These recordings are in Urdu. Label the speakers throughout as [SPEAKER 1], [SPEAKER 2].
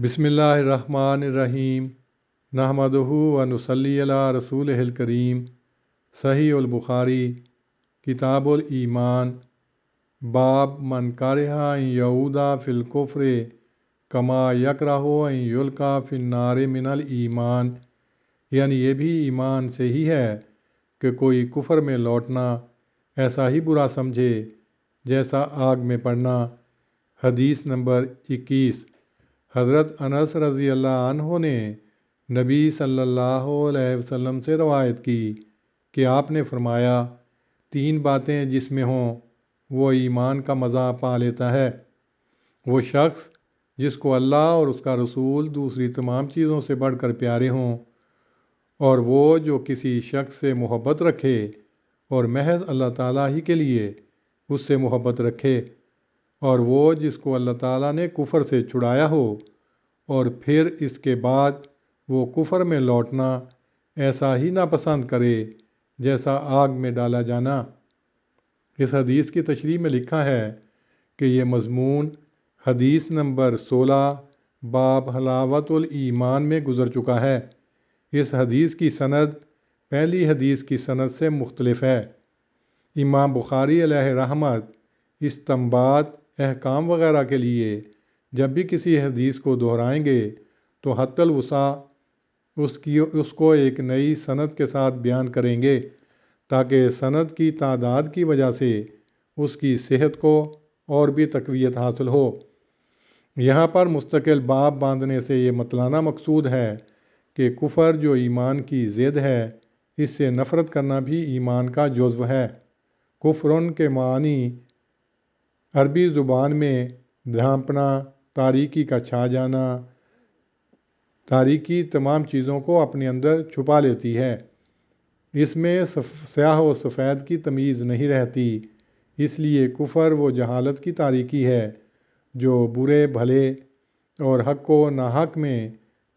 [SPEAKER 1] بسم اللہ الرحمن الرحیم نحمدہ و نصلی علی رسولہ الکریم۔ صحیح البخاری کتاب الایمان باب من کرہ ان یعود فی الکفر کما یکرہ ان یلقی فی النار من الایمان، یعنی یہ بھی ایمان سے ہی ہے کہ کوئی کفر میں لوٹنا ایسا ہی برا سمجھے جیسا آگ میں پڑنا۔ حدیث نمبر 21۔ حضرت انس رضی اللہ عنہ نے نبی صلی اللہ علیہ وسلم سے روایت کی کہ آپ نے فرمایا، 3 باتیں جس میں ہوں وہ ایمان کا مزہ پا لیتا ہے۔ وہ شخص جس کو اللہ اور اس کا رسول دوسری تمام چیزوں سے بڑھ کر پیارے ہوں، اور وہ جو کسی شخص سے محبت رکھے اور محض اللہ تعالیٰ ہی کے لیے اس سے محبت رکھے، اور وہ جس کو اللہ تعالیٰ نے کفر سے چھڑایا ہو اور پھر اس کے بعد وہ کفر میں لوٹنا ایسا ہی ناپسند کرے جیسا آگ میں ڈالا جانا۔ اس حدیث کی تشریح میں لکھا ہے کہ یہ مضمون حدیث نمبر 16 باب حلاوت الایمان میں گزر چکا ہے۔ اس حدیث کی سند پہلی حدیث کی سند سے مختلف ہے۔ امام بخاری علیہ رحمت استنباط احکام وغیرہ کے لیے جب بھی کسی حدیث کو دہرائیں گے تو حتی الوسع اس کو ایک نئی سند کے ساتھ بیان کریں گے تاکہ سند کی تعداد کی وجہ سے اس کی صحت کو اور بھی تقویت حاصل ہو۔ یہاں پر مستقل باب باندھنے سے یہ مطلانہ مقصود ہے کہ کفر جو ایمان کی ضد ہے، اس سے نفرت کرنا بھی ایمان کا جزو ہے۔ کفرن کے معنی عربی زبان میں ڈھانپنا، تاریکی کا چھا جانا، تاریکی تمام چیزوں کو اپنے اندر چھپا لیتی ہے۔ اس میں سیاہ و سفید کی تمیز نہیں رہتی، اس لیے کفر وہ جہالت کی تاریکی ہے جو برے بھلے اور حق و ناحق میں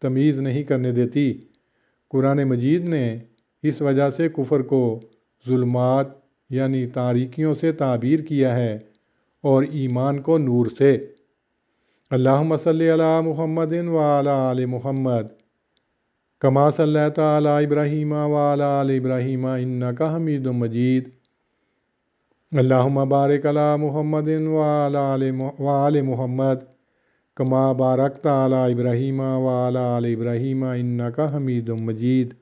[SPEAKER 1] تمیز نہیں کرنے دیتی۔ قرآن مجید نے اس وجہ سے کفر کو ظلمات یعنی تاریکیوں سے تعبیر کیا ہے اور ایمان کو نور سے۔ اللہم صلی علی محمد وعلی آل محمد کما صلیت علی ابراہیم وعلی آل ابراہیم انک حمید مجید۔ اللہم بارک علی محمد وعلی محمد کما بارکت علی ابراہیم وعلی آل ابراہیم انک حمید مجید۔